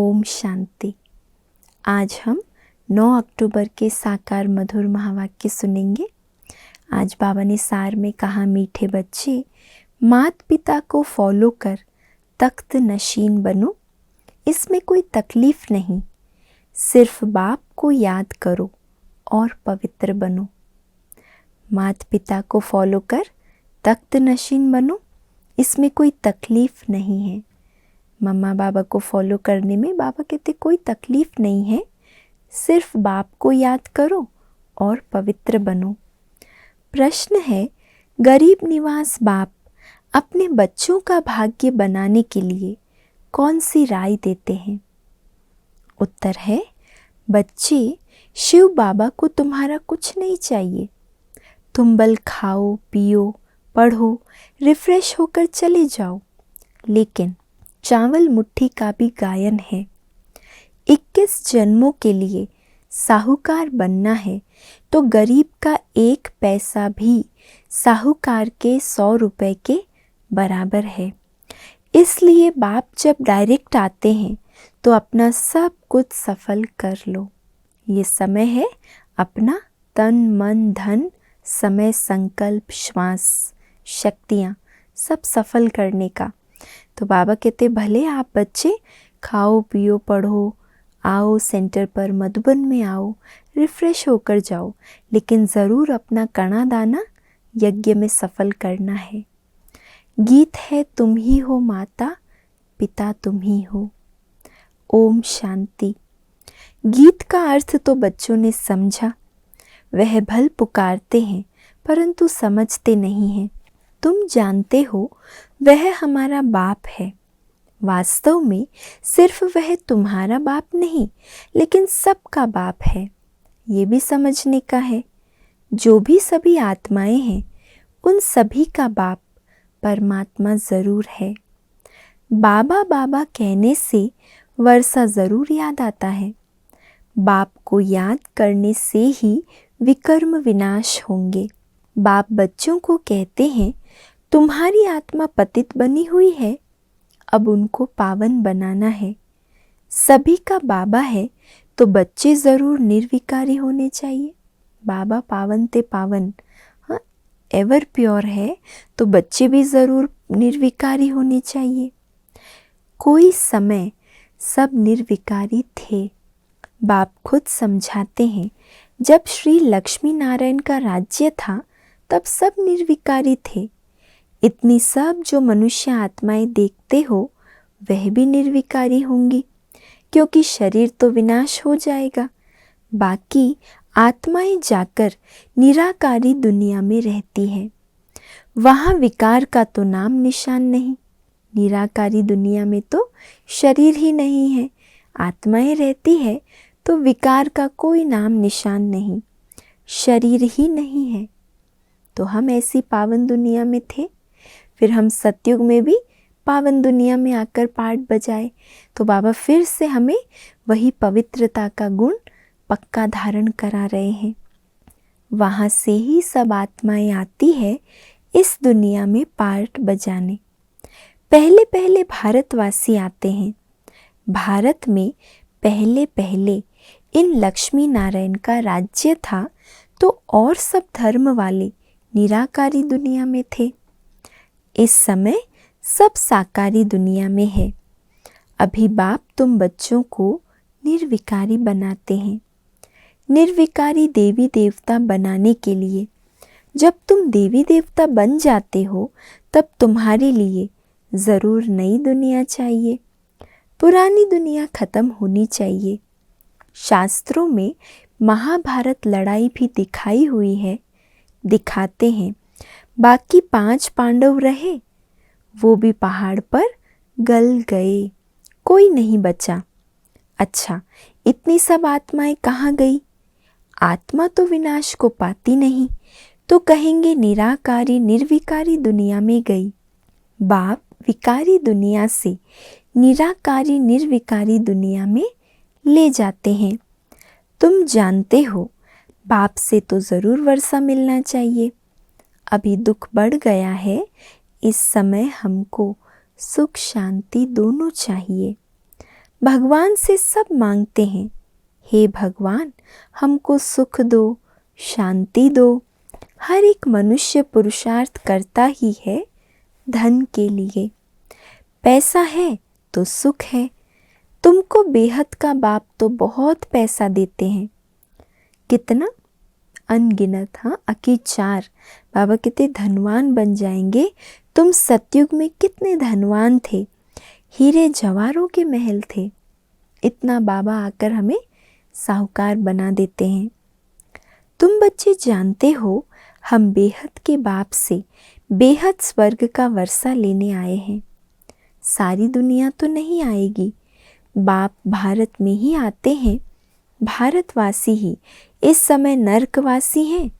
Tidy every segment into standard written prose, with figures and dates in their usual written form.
ओम शांति। आज हम 9 अक्टूबर के साकार मधुर महावाक्य सुनेंगे। आज बाबा ने सार में कहा, मीठे बच्चे, मात पिता को फॉलो कर तख्त नशीन बनो। इसमें कोई तकलीफ नहीं, सिर्फ बाप को याद करो और पवित्र बनो। मात पिता को फॉलो कर तख्त नशीन बनो, इसमें कोई तकलीफ नहीं है। मम्मा बाबा को फॉलो करने में बाबा कहते कोई तकलीफ नहीं है, सिर्फ बाप को याद करो और पवित्र बनो। प्रश्न है, गरीब निवास बाप अपने बच्चों का भाग्य बनाने के लिए कौन सी राय देते हैं? उत्तर है, बच्चे, शिव बाबा को तुम्हारा कुछ नहीं चाहिए। तुम बल खाओ, पियो, पढ़ो, रिफ्रेश होकर चले जाओ। लेकिन चावल मुट्ठी का भी गायन है। 21 जन्मों के लिए साहूकार बनना है तो गरीब का 1 पैसा भी साहूकार के 100 रुपए के बराबर है। इसलिए बाप जब डायरेक्ट आते हैं तो अपना सब कुछ सफल कर लो। ये समय है अपना तन मन धन समय संकल्प श्वास शक्तियाँ सब सफल करने का। तो बाबा कहते भले आप बच्चे खाओ पियो पढ़ो, आओ सेंटर पर मधुबन में आओ, रिफ्रेश होकर जाओ, लेकिन ज़रूर अपना कणा दाना यज्ञ में सफल करना है। गीत है तुम ही हो माता पिता तुम ही हो। ओम शांति। गीत का अर्थ तो बच्चों ने समझा। वह भल पुकारते हैं परंतु समझते नहीं हैं। तुम जानते हो वह हमारा बाप है। वास्तव में सिर्फ वह तुम्हारा बाप नहीं, लेकिन सबका बाप है। ये भी समझने का है, जो भी सभी आत्माएं हैं उन सभी का बाप परमात्मा ज़रूर है। बाबा बाबा कहने से वर्षा ज़रूर याद आता है। बाप को याद करने से ही विकर्म विनाश होंगे। बाप बच्चों को कहते हैं, तुम्हारी आत्मा पतित बनी हुई है, अब उनको पावन बनाना है। सभी का बाबा है तो बच्चे ज़रूर निर्विकारी होने चाहिए। बाबा पावन ते पावन, हाँ, एवर प्योर है तो बच्चे भी ज़रूर निर्विकारी होने चाहिए। कोई समय सब निर्विकारी थे। बाप खुद समझाते हैं, जब श्री लक्ष्मी नारायण का राज्य था तब सब निर्विकारी थे। इतनी सब जो मनुष्य आत्माएं देखते हो वह भी निर्विकारी होंगी, क्योंकि शरीर तो विनाश हो जाएगा। बाकी आत्माएं जाकर निराकारी दुनिया में रहती हैं। वहाँ विकार का तो नाम निशान नहीं। निराकारी दुनिया में तो शरीर ही नहीं है, आत्माएं रहती है तो विकार का कोई नाम निशान नहीं, शरीर ही नहीं है। तो हम ऐसी पावन दुनिया में थे, फिर हम सतयुग में भी पावन दुनिया में आकर पाठ बजाए तो बाबा फिर से हमें वही पवित्रता का गुण पक्का धारण करा रहे हैं। वहाँ से ही सब आत्माएं आती है इस दुनिया में पाठ बजाने। पहले पहले भारतवासी आते हैं। भारत में पहले पहले इन लक्ष्मी नारायण का राज्य था तो और सब धर्म वाले निराकारी दुनिया में थे। इस समय सब साकारी दुनिया में है। अभी बाप तुम बच्चों को निर्विकारी बनाते हैं। निर्विकारी देवी देवता बनाने के लिए जब तुम देवी देवता बन जाते हो तब तुम्हारे लिए ज़रूर नई दुनिया चाहिए। पुरानी दुनिया खत्म होनी चाहिए। शास्त्रों में महाभारत लड़ाई भी दिखाई हुई है, दिखाते हैं। बाकी 5 पांडव रहे, वो भी पहाड़ पर गल गए, कोई नहीं बचा। अच्छा, इतनी सब आत्माएं कहाँ गई? आत्मा तो विनाश को पाती नहीं, तो कहेंगे निराकारी निर्विकारी दुनिया में गई। बाप विकारी दुनिया से निराकारी निर्विकारी दुनिया में ले जाते हैं। तुम जानते हो बाप से तो ज़रूर वर्षा मिलना चाहिए। अभी दुख बढ़ गया है, इस समय हमको सुख शांति दोनों चाहिए। भगवान से सब मांगते हैं, हे भगवान हमको सुख दो, शांति दो। हर एक मनुष्य पुरुषार्थ करता ही है धन के लिए। पैसा है तो सुख है। तुमको बेहद का बाप तो बहुत पैसा देते हैं। कितना? अनगिनत। हाँ, अकी 4। बाबा कहते धनवान बन जाएंगे। तुम सतयुग में कितने धनवान थे, हीरे जवाहरों के महल थे। इतना बाबा आकर हमें साहूकार बना देते हैं। तुम बच्चे जानते हो हम बेहद के बाप से बेहद स्वर्ग का वर्षा लेने आए हैं। सारी दुनिया तो नहीं आएगी, बाप भारत में ही आते हैं। भारतवासी ही इस समय नरकवासी हैं,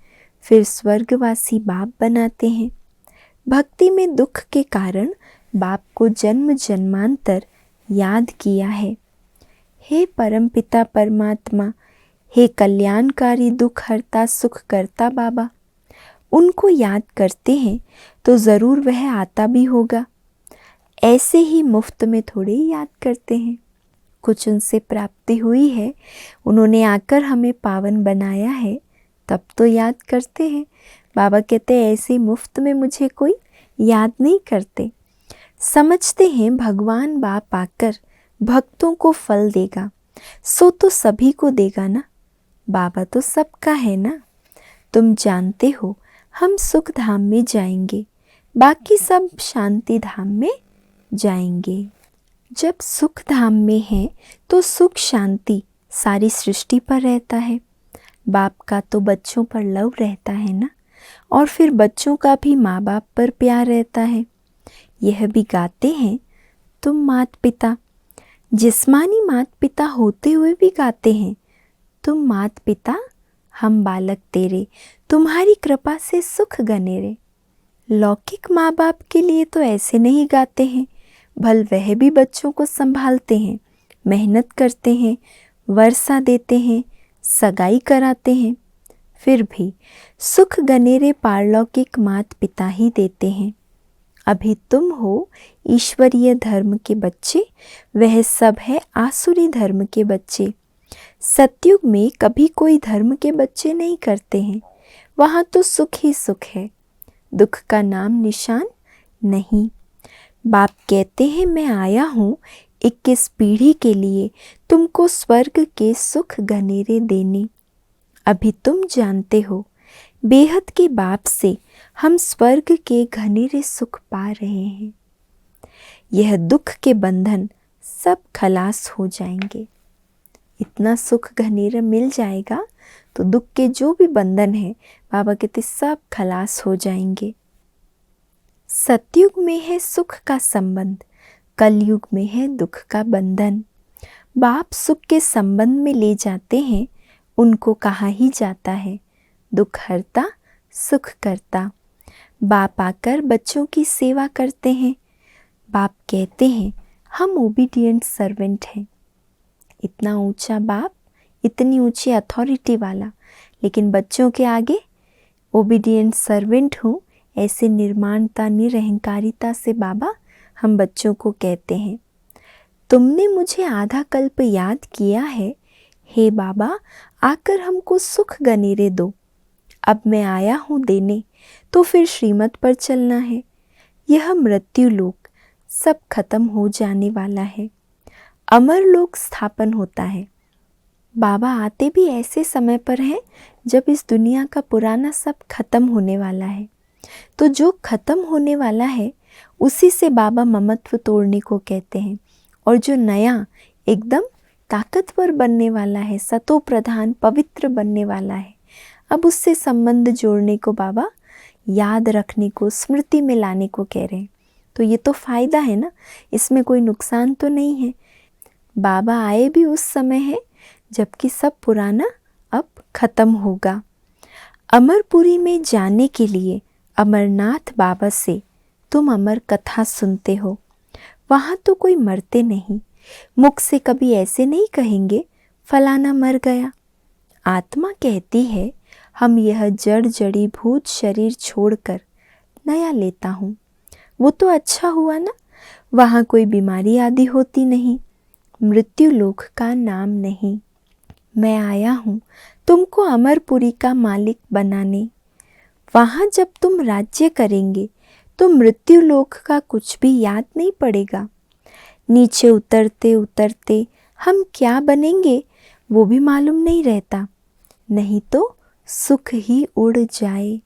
फिर स्वर्गवासी बाप बनाते हैं। भक्ति में दुख के कारण बाप को जन्म जन्मांतर याद किया है। हे परमपिता परमात्मा, हे कल्याणकारी दुख हरता सुख करता बाबा, उनको याद करते हैं तो ज़रूर वह आता भी होगा। ऐसे ही मुफ्त में थोड़े ही याद करते हैं, कुछ उनसे प्राप्ति हुई है, उन्होंने आकर हमें पावन बनाया है, तब तो याद करते हैं। बाबा कहते हैं ऐसे मुफ्त में मुझे कोई याद नहीं करते। समझते हैं भगवान बाप आकर भक्तों को फल देगा, सो तो सभी को देगा ना। बाबा तो सबका है ना। तुम जानते हो हम सुख धाम में जाएंगे, बाकी सब शांति धाम में जाएंगे। जब सुख धाम में है तो सुख शांति सारी सृष्टि पर रहता है। बाप का तो बच्चों पर लव रहता है ना, और फिर बच्चों का भी माँ बाप पर प्यार रहता है। यह भी गाते हैं तुम मात पिता, जिस्मानी मात पिता होते हुए भी गाते हैं तुम मात पिता हम बालक तेरे, तुम्हारी कृपा से सुख गनेरे। लौकिक माँ बाप के लिए तो ऐसे नहीं गाते हैं, भल वह भी बच्चों को संभालते हैं, मेहनत करते हैं, वर्षा देते हैं, सगाई कराते हैं, फिर भी सुख गनेरे पारलौकिक मात पिता ही देते हैं। अभी तुम हो ईश्वरीय धर्म के बच्चे, वह सब है आसुरी धर्म के बच्चे। सतयुग में कभी कोई धर्म के बच्चे नहीं करते हैं, वहाँ तो सुख ही सुख है, दुख का नाम निशान नहीं। बाप कहते हैं मैं आया हूँ 21 पीढ़ी के लिए तुमको स्वर्ग के सुख घनेरे देने। अभी तुम जानते हो बेहद के बाप से हम स्वर्ग के घनेरे सुख पा रहे हैं। यह दुख के बंधन सब खलास हो जाएंगे। इतना सुख घनेरा मिल जाएगा तो दुख के जो भी बंधन है बाबा कहते सब खलास हो जाएंगे। सतयुग में है सुख का संबंध, कलयुग में है दुख का बंधन। बाप सुख के संबंध में ले जाते हैं, उनको कहा ही जाता है दुख हरता सुख करता। बाप आकर बच्चों की सेवा करते हैं। बाप कहते हैं हम ओबीडिएंट सर्वेंट हैं। इतना ऊंचा बाप, इतनी ऊंची अथॉरिटी वाला, लेकिन बच्चों के आगे ओबीडिएंट सर्वेंट हूँ, ऐसे निर्माणता निरहंकारिता से बाबा हम बच्चों को कहते हैं। तुमने मुझे आधा कल्प याद किया है, हे बाबा आकर हमको सुख गनेरे दो। अब मैं आया हूँ देने, तो फिर श्रीमत पर चलना है। यह मृत्यु लोक सब खत्म हो जाने वाला है, अमर लोक स्थापन होता है। बाबा आते भी ऐसे समय पर हैं जब इस दुनिया का पुराना सब खत्म होने वाला है। तो जो खत्म होने वाला है उसी से बाबा ममत्व तोड़ने को कहते हैं, और जो नया एकदम ताकतवर बनने वाला है, सतो प्रधान पवित्र बनने वाला है, अब उससे संबंध जोड़ने को बाबा याद रखने को, स्मृति में लाने को कह रहे हैं। तो ये तो फ़ायदा है ना, इसमें कोई नुकसान तो नहीं है। बाबा आए भी उस समय है जबकि सब पुराना अब खत्म होगा। अमरपुरी में जाने के लिए अमरनाथ बाबा से तुम अमर कथा सुनते हो। वहाँ तो कोई मरते नहीं, मुख से कभी ऐसे नहीं कहेंगे फलाना मर गया। आत्मा कहती है हम यह जड़ जड़ी भूत शरीर छोड़कर नया लेता हूँ। वो तो अच्छा हुआ ना, वहाँ कोई बीमारी आदि होती नहीं। मृत्युलोक का नाम नहीं। मैं आया हूँ तुमको अमरपुरी का मालिक बनाने। वहाँ जब तुम राज्य करेंगे तो मृत्युलोक का कुछ भी याद नहीं पड़ेगा। नीचे उतरते उतरते हम क्या बनेंगे वो भी मालूम नहीं रहता, नहीं तो सुख ही उड़ जाए।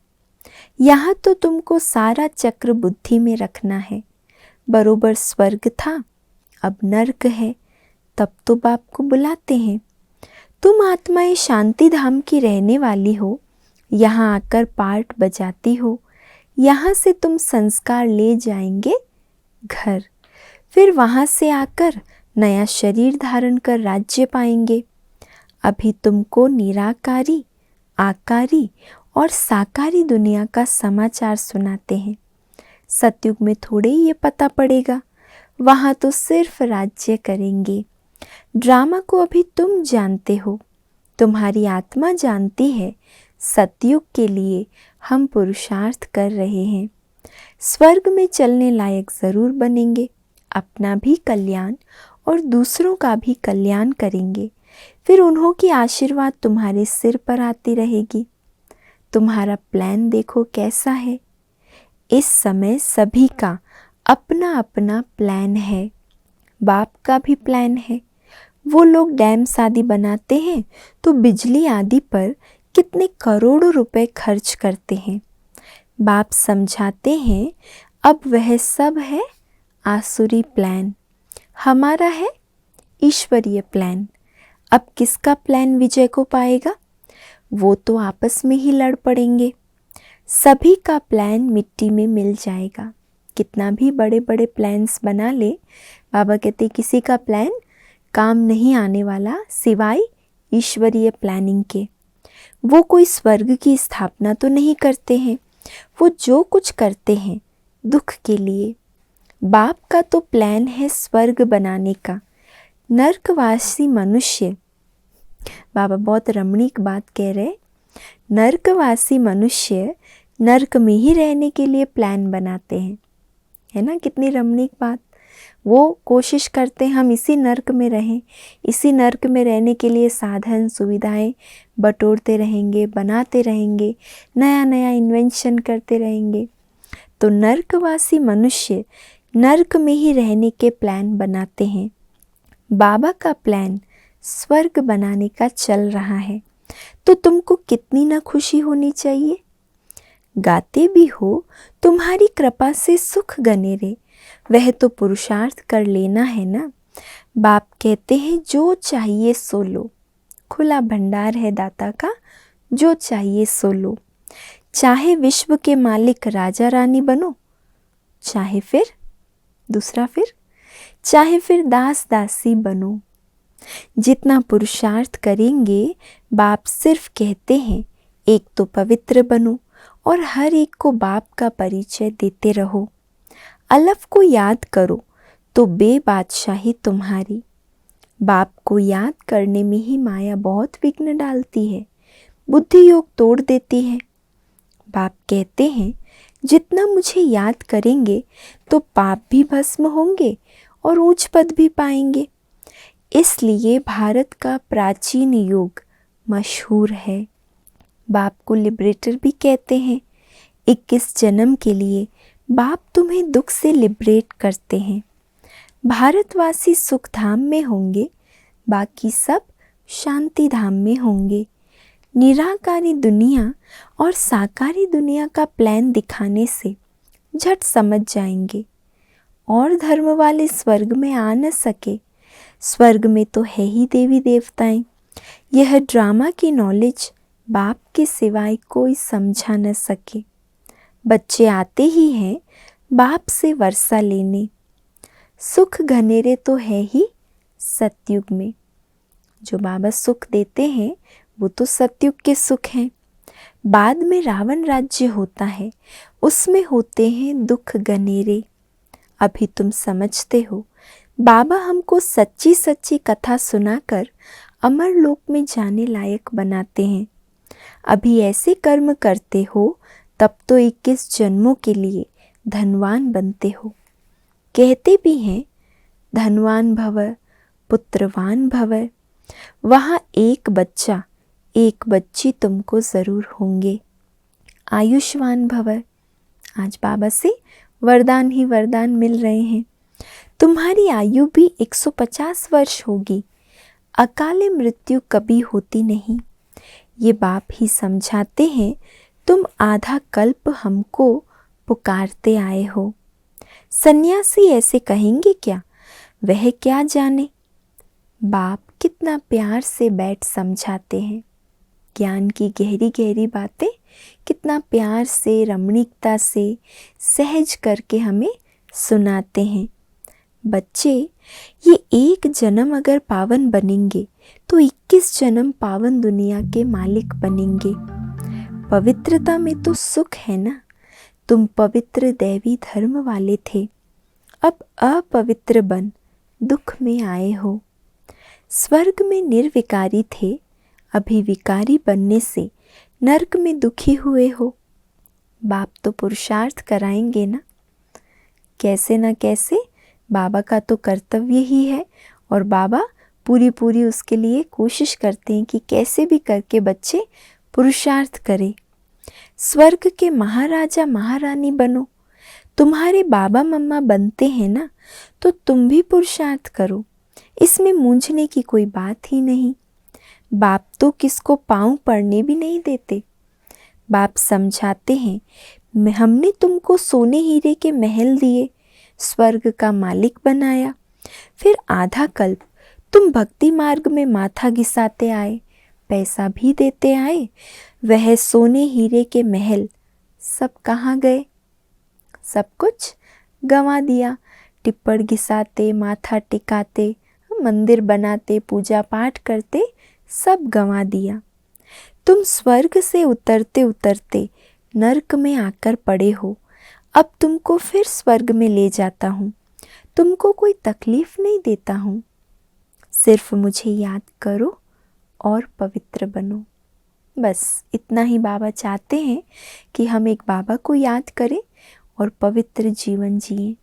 यहाँ तो तुमको सारा चक्र बुद्धि में रखना है। बरोबर स्वर्ग था, अब नर्क है, तब तो बाप को बुलाते हैं। तुम आत्माएं शांति धाम की रहने वाली हो, यहाँ आकर पार्ट बजाती हो। यहाँ से तुम संस्कार ले जाएंगे घर, फिर वहाँ से आकर नया शरीर धारण कर राज्य पाएंगे। अभी तुमको निराकारी, आकारी और साकारी दुनिया का समाचार सुनाते हैं। सतयुग में थोड़े ही ये पता पड़ेगा, वहाँ तो सिर्फ राज्य करेंगे। ड्रामा को अभी तुम जानते हो, तुम्हारी आत्मा जानती है। सतयुग के लिए हम पुरुषार्थ कर रहे हैं। स्वर्ग में चलने लायक ज़रूर बनेंगे, अपना भी कल्याण और दूसरों का भी कल्याण करेंगे। फिर उन्हों की आशीर्वाद तुम्हारे सिर पर आती रहेगी। तुम्हारा प्लान देखो कैसा है। इस समय सभी का अपना अपना प्लान है। बाप का भी प्लान है। वो लोग डैम्स आदि बनाते हैं तो बिजली आदि पर कितने करोड़ों रुपए खर्च करते हैं। बाप समझाते हैं अब वह सब है आसुरी प्लान, हमारा है ईश्वरीय प्लान। अब किसका प्लान विजय को पाएगा, वो तो आपस में ही लड़ पड़ेंगे। सभी का प्लान मिट्टी में मिल जाएगा। कितना भी बड़े बड़े प्लान्स बना ले, बाबा कहते किसी का प्लान काम नहीं आने वाला सिवाय ईश्वरीय प्लानिंग के। वो कोई स्वर्ग की स्थापना तो नहीं करते हैं, वो जो कुछ करते हैं दुख के लिए। बाप का तो प्लान है स्वर्ग बनाने का। नर्कवासी मनुष्य, बाबा बहुत रमणीक बात कह रहे, नर्कवासी मनुष्य नर्क में ही रहने के लिए प्लान बनाते हैं, है ना। कितनी रमणीक बात। वो कोशिश करते हैं हम इसी नर्क में रहें, इसी नर्क में रहने के लिए साधन सुविधाएं बटोरते रहेंगे, बनाते रहेंगे, नया नया इन्वेंशन करते रहेंगे। तो नर्कवासी मनुष्य नर्क में ही रहने के प्लान बनाते हैं। बाबा का प्लान स्वर्ग बनाने का चल रहा है, तो तुमको कितनी ना खुशी होनी चाहिए। गाते भी हो, तुम्हारी कृपा से सुख गनेरे, वह तो पुरुषार्थ कर लेना है ना। बाप कहते हैं जो चाहिए सो लो, खुला भंडार है दाता का, जो चाहिए सो लो। चाहे विश्व के मालिक राजा रानी बनो, चाहे फिर चाहे फिर दास दासी बनो। जितना पुरुषार्थ करेंगे, बाप सिर्फ कहते हैं एक तो पवित्र बनो और हर एक को बाप का परिचय देते रहो। अलफ को याद करो तो बेबादशाही तुम्हारी। बाप को याद करने में ही माया बहुत विघ्न डालती है, बुद्धि योग तोड़ देती है। बाप कहते हैं जितना मुझे याद करेंगे तो पाप भी भस्म होंगे और उच्च पद भी पाएंगे। इसलिए भारत का प्राचीन युग मशहूर है। बाप को लिबरेटर भी कहते हैं। 21 जन्म के लिए बाप तुम्हें दुख से लिबरेट करते हैं। भारतवासी सुख धाम में होंगे, बाकी सब शांति धाम में होंगे। निराकारी दुनिया और साकारी दुनिया का प्लान दिखाने से झट समझ जाएंगे। और धर्म वाले स्वर्ग में आ न सके, स्वर्ग में तो है ही देवी देवताएं। यह ड्रामा की नॉलेज बाप के सिवाय कोई समझा न सके। बच्चे आते ही हैं बाप से वर्षा लेने। सुख घनेरे तो है ही सतयुग में। जो बाबा सुख देते हैं वो तो सतयुग के सुख हैं। बाद में रावण राज्य होता है, उसमें होते हैं दुख घनेरे। अभी तुम समझते हो, बाबा हमको सच्ची सच्ची कथा सुनाकर अमर लोक में जाने लायक बनाते हैं। अभी ऐसे कर्म करते हो तब तो 21 जन्मों के लिए धनवान बनते हो। कहते भी हैं धनवान भव पुत्रवान भव। वहाँ एक बच्चा एक बच्ची तुमको ज़रूर होंगे। आयुष्मान भव। आज बाबा से वरदान ही वरदान मिल रहे हैं। तुम्हारी आयु भी 150 वर्ष होगी। अकाले मृत्यु कभी होती नहीं। ये बाप ही समझाते हैं। तुम आधा कल्प हमको पुकारते आए हो। सन्यासी ऐसे कहेंगे क्या? वह क्या जाने। बाप कितना प्यार से बैठ समझाते हैं। ज्ञान की गहरी गहरी बातें कितना प्यार से, रमणीकता से, सहज करके हमें सुनाते हैं। बच्चे, ये एक जन्म अगर पावन बनेंगे तो 21 जन्म पावन दुनिया के मालिक बनेंगे। पवित्रता में तो सुख है ना। तुम पवित्र दैवी धर्म वाले थे, अब अपवित्र बन दुख में आए हो। स्वर्ग में निर्विकारी थे, अभी विकारी बनने से नरक में दुखी हुए हो। बाप तो पुरुषार्थ कराएंगे ना। कैसे ना कैसे बाबा का तो कर्तव्य ही है और बाबा पूरी उसके लिए कोशिश करते हैं कि कैसे भी करके बच्चे पुरुषार्थ करें। स्वर्ग के महाराजा महारानी बनो। तुम्हारे बाबा मम्मा बनते हैं ना, तो तुम भी पुरुषार्थ करो। इसमें मूंझने की कोई बात ही नहीं। बाप तो किसको पाँव पड़ने भी नहीं देते। बाप समझाते हैं, हमने तुमको सोने हीरे के महल दिए, स्वर्ग का मालिक बनाया। फिर आधा कल्प तुम भक्ति मार्ग में माथा घिसाते आए, पैसा भी देते आए। वह सोने हीरे के महल सब कहाँ गए? सब कुछ गंवा दिया। टिप्पण घिसाते, माथा टिकाते, मंदिर बनाते, पूजा पाठ करते, सब गंवा दिया। तुम स्वर्ग से उतरते उतरते नरक में आकर पड़े हो। अब तुमको फिर स्वर्ग में ले जाता हूँ। तुमको कोई तकलीफ नहीं देता हूँ। सिर्फ मुझे याद करो और पवित्र बनो। बस इतना ही बाबा चाहते हैं कि हम एक बाबा को याद करें और पवित्र जीवन जिएं।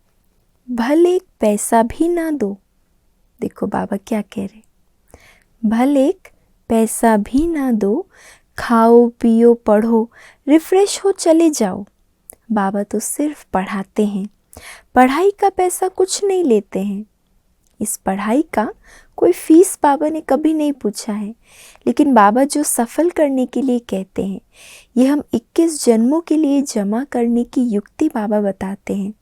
भले एक पैसा भी ना दो। देखो बाबा क्या कह रहे, भले एक पैसा भी ना दो, खाओ पियो पढ़ो, रिफ्रेश हो चले जाओ। बाबा तो सिर्फ पढ़ाते हैं, पढ़ाई का पैसा कुछ नहीं लेते हैं। इस पढ़ाई का कोई फीस बाबा ने कभी नहीं पूछा है। लेकिन बाबा जो सफल करने के लिए कहते हैं, ये हम 21 जन्मों के लिए जमा करने की युक्ति बाबा बताते हैं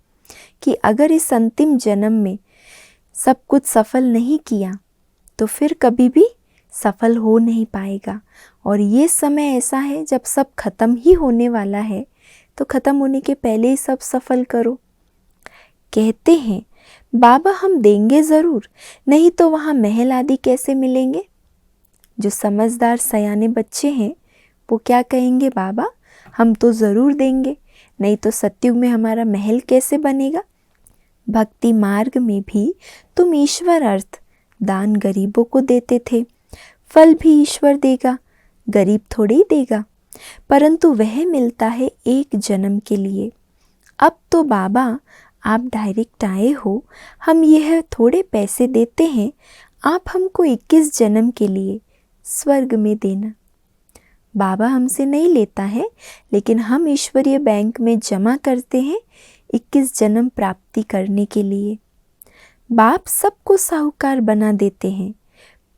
कि अगर इस अंतिम जन्म में सब कुछ सफल नहीं किया तो फिर कभी भी सफल हो नहीं पाएगा। और ये समय ऐसा है जब सब खत्म ही होने वाला है, तो खत्म होने के पहले ही सब सफल करो। कहते हैं बाबा हम देंगे ज़रूर, नहीं तो वहाँ महल आदि कैसे मिलेंगे। जो समझदार सयाने बच्चे हैं वो क्या कहेंगे, बाबा हम तो ज़रूर देंगे, नहीं तो सतयुग में हमारा महल कैसे बनेगा। भक्ति मार्ग में भी तुम ईश्वर अर्थ दान गरीबों को देते थे, फल भी ईश्वर देगा, गरीब थोड़े ही देगा, परंतु वह मिलता है एक जन्म के लिए। अब तो बाबा आप डायरेक्ट आए हो, हम यह थोड़े पैसे देते हैं, आप हमको 21 जन्म के लिए स्वर्ग में देना। बाबा हमसे नहीं लेता है, लेकिन हम ईश्वरीय बैंक में जमा करते हैं 21 जन्म प्राप्ति करने के लिए। बाप सबको साहूकार बना देते हैं।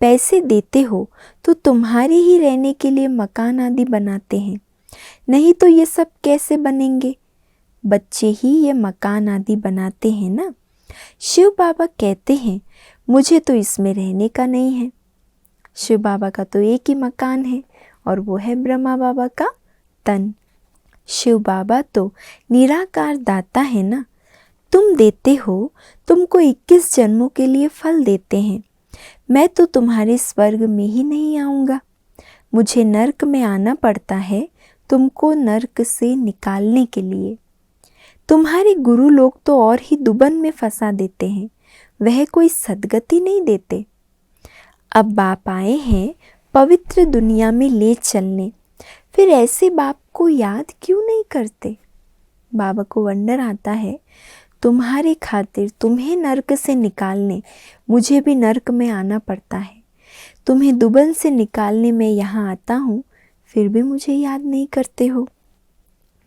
पैसे देते हो तो तुम्हारे ही रहने के लिए मकान आदि बनाते हैं, नहीं तो ये सब कैसे बनेंगे। बच्चे ही ये मकान आदि बनाते हैं ना। शिव बाबा कहते हैं मुझे तो इसमें रहने का नहीं है। शिव बाबा का तो एक ही मकान है और वो है ब्रह्मा बाबा का तन। शिव बाबा तो निराकार दाता है ना। तुम देते हो, तुमको 21 जन्मों के लिए फल देते हैं। मैं तो तुम्हारे स्वर्ग में ही नहीं आऊँगा, मुझे नरक में आना पड़ता है तुमको नरक से निकालने के लिए। तुम्हारे गुरु लोग तो और ही दुबन में फंसा देते हैं, वह कोई सद्गति नहीं देते। अब बाप आए हैं पवित्र दुनिया में ले चलने, फिर ऐसे बाप को याद क्यों नहीं करते। बाबा को वंडर आता है, तुम्हारे खातिर तुम्हें नर्क से निकालने मुझे भी नर्क में आना पड़ता है। तुम्हें दुबन से निकालने मैं यहाँ आता हूँ, फिर भी मुझे याद नहीं करते हो।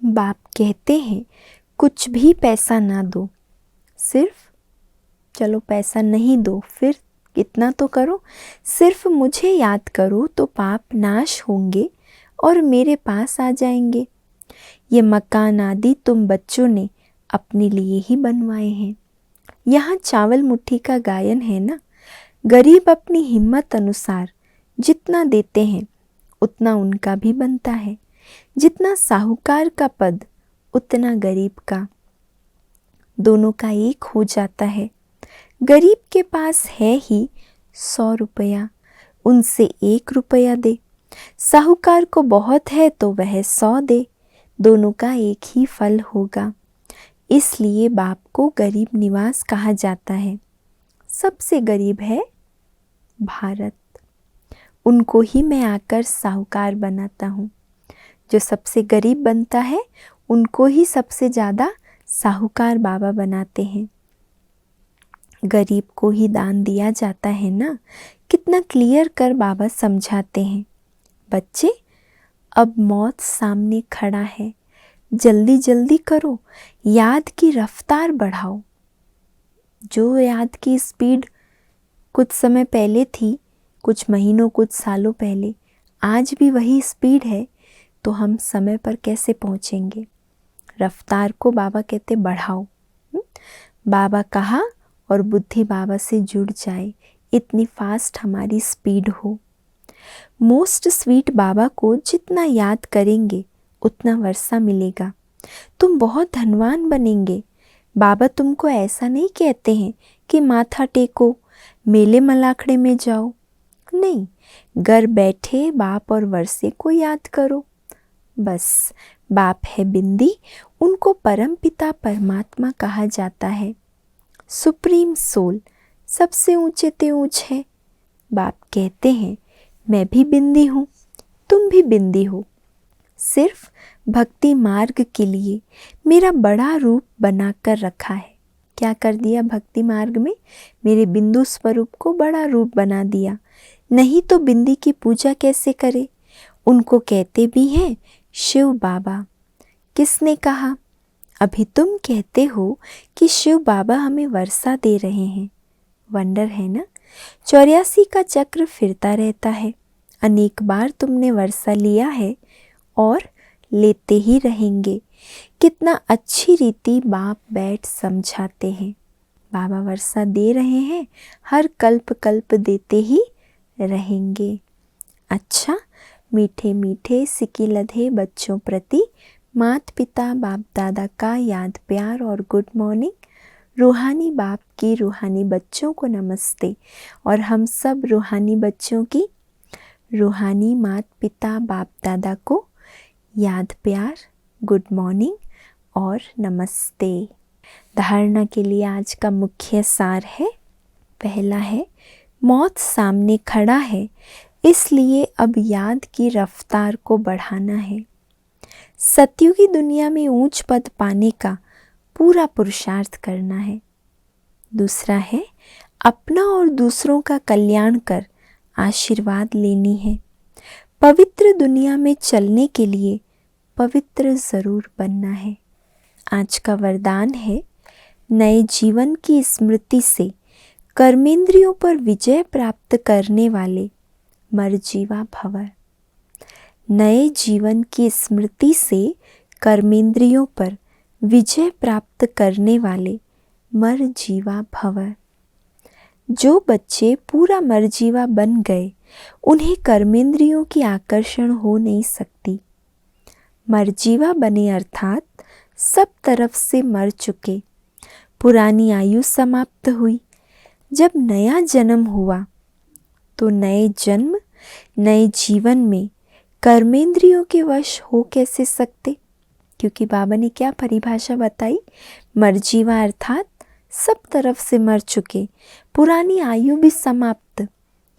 बाप कहते हैं कुछ भी पैसा ना दो, सिर्फ चलो पैसा नहीं दो, फिर इतना तो करो, सिर्फ मुझे याद करो तो पाप नाश होंगे और मेरे पास आ जाएंगे। ये मकान आदि तुम बच्चों ने अपने लिए ही बनवाए हैं। यहाँ चावल मुट्ठी का गायन है ना, गरीब अपनी हिम्मत अनुसार जितना देते हैं उतना उनका भी बनता है। जितना साहूकार का पद उतना गरीब का, दोनों का एक हो जाता है। गरीब के पास है ही 100 रुपया, उनसे 1 रुपया दे। साहूकार को बहुत है तो वह 100 दे, दोनों का एक ही फल होगा। इसलिए बाप को गरीब निवास कहा जाता है। सबसे गरीब है भारत, उनको ही मैं आकर साहूकार बनाता हूँ। जो सबसे गरीब बनता है उनको ही सबसे ज़्यादा साहूकार बाबा बनाते हैं। गरीब को ही दान दिया जाता है ना, कितना क्लियर कर बाबा समझाते हैं। बच्चे, अब मौत सामने खड़ा है, जल्दी जल्दी करो, याद की रफ्तार बढ़ाओ। जो याद की स्पीड कुछ समय पहले थी, कुछ महीनों कुछ सालों पहले, आज भी वही स्पीड है, तो हम समय पर कैसे पहुँचेंगे। रफ्तार को बाबा कहते बढ़ाओ। बाबा कहा और बुद्धि बाबा से जुड़ जाए, इतनी फास्ट हमारी स्पीड हो। मोस्ट स्वीट बाबा को जितना याद करेंगे उतना वर्षा मिलेगा, तुम बहुत धनवान बनेंगे। बाबा तुमको ऐसा नहीं कहते हैं कि माथा टेको, मेले मलाखड़े में जाओ, नहीं, घर बैठे बाप और वर्षे को याद करो। बस बाप है बिंदी, उनको परम पिता परमात्मा कहा जाता है। सुप्रीम सोल सबसे ऊंचे ते ऊंच है। बाप कहते हैं मैं भी बिंदी हूँ, तुम भी बिंदी हो। सिर्फ भक्ति मार्ग के लिए मेरा बड़ा रूप बनाकर रखा है। क्या कर दिया भक्ति मार्ग में? मेरे बिंदु स्वरूप को बड़ा रूप बना दिया। नहीं तो बिंदी की पूजा कैसे करे? उनको कहते भी हैं शिव बाबा। किसने कहा? अभी तुम कहते हो कि शिव बाबा हमें वर्षा दे रहे हैं। वंडर है ना, 84 का चक्र फिरता रहता है। अनेक बार तुमने वर्षा लिया है और लेते ही रहेंगे। कितना अच्छी रीति बाप बैठ समझाते हैं। बाबा वर्षा दे रहे हैं, हर कल्प कल्प देते ही रहेंगे। अच्छा, मीठे मीठे सिकी लधे बच्चों प्रति माता पिता बाप दादा का याद प्यार और गुड मॉर्निंग। रूहानी बाप की रूहानी बच्चों को नमस्ते, और हम सब रूहानी बच्चों की रूहानी माता पिता बाप दादा को याद प्यार, गुड मॉर्निंग और नमस्ते। धारणा के लिए आज का मुख्य सार है, पहला है मौत सामने खड़ा है, इसलिए अब याद की रफ्तार को बढ़ाना है। सत्युगी दुनिया में ऊंच पद पाने का पूरा पुरुषार्थ करना है। दूसरा है अपना और दूसरों का कल्याण कर आशीर्वाद लेनी है। पवित्र दुनिया में चलने के लिए पवित्र ज़रूर बनना है। आज का वरदान है नए जीवन की स्मृति से कर्मेंद्रियों पर विजय प्राप्त करने वाले मरजीवा भव। नए जीवन की स्मृति से कर्मेंद्रियों पर विजय प्राप्त करने वाले मरजीवा भव। जो बच्चे पूरा मरजीवा बन गए उन्हें कर्मेंद्रियों की आकर्षण हो नहीं सकती। मरजीवा बने अर्थात सब तरफ से मर चुके, पुरानी आयु समाप्त हुई। जब नया जन्म हुआ तो नए जन्म नए जीवन में कर्मेंद्रियों के वश हो कैसे सकते? क्योंकि बाबा ने क्या परिभाषा बताई? मरजीवा अर्थात सब तरफ से मर चुके, पुरानी आयु भी समाप्त,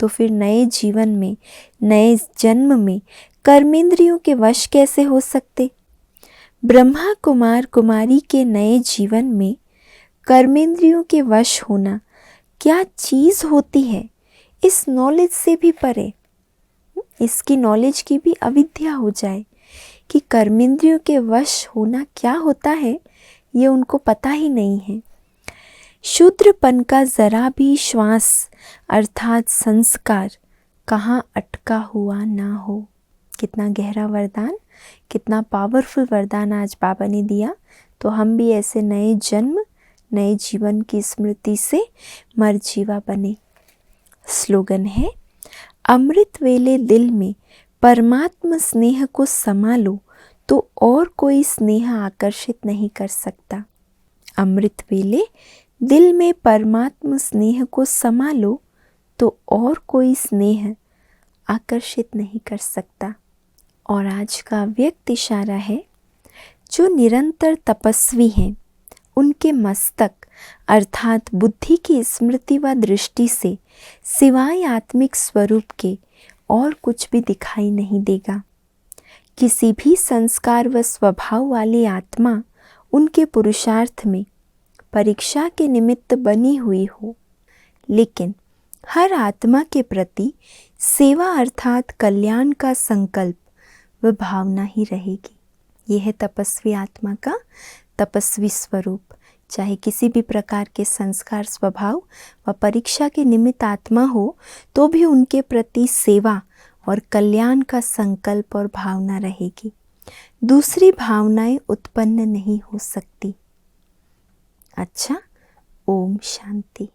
तो फिर नए जीवन में नए जन्म में कर्मेंद्रियों के वश कैसे हो सकते? ब्रह्मा कुमार कुमारी के नए जीवन में कर्मेंद्रियों के वश होना क्या चीज़ होती है, इस नॉलेज से भी परे, इसकी नॉलेज की भी अविद्या हो जाए कि कर्मेंद्रियों के वश होना क्या होता है, ये उनको पता ही नहीं है। शूद्रपन का जरा भी श्वास अर्थात संस्कार कहाँ अटका हुआ ना हो। कितना गहरा वरदान, कितना पावरफुल वरदान आज बाबा ने दिया। तो हम भी ऐसे नए जन्म, नए जीवन की स्मृति से मरजीवा बने। स्लोगन है, अमृत वेले दिल में परमात्मा स्नेह को समा लो तो और कोई स्नेह आकर्षित नहीं कर सकता। अमृत वेले दिल में परमात्मा स्नेह को समा लो तो और कोई स्नेह आकर्षित नहीं कर सकता। और आज का व्यक्त इशारा है, जो निरंतर तपस्वी हैं उनके मस्तक अर्थात बुद्धि की स्मृति व दृष्टि से सिवाय आत्मिक स्वरूप के और कुछ भी दिखाई नहीं देगा। किसी भी संस्कार व स्वभाव वाली आत्मा उनके पुरुषार्थ में परीक्षा के निमित्त बनी हुई हो, लेकिन हर आत्मा के प्रति सेवा अर्थात कल्याण का संकल्प व भावना ही रहेगी। यह है तपस्वी आत्मा का तपस्वी स्वरूप। चाहे किसी भी प्रकार के संस्कार, स्वभाव व परीक्षा के निमित्त आत्मा हो, तो भी उनके प्रति सेवा और कल्याण का संकल्प और भावना रहेगी। दूसरी भावनाएं उत्पन्न नहीं हो सकती। अच्छा, ओम शांति।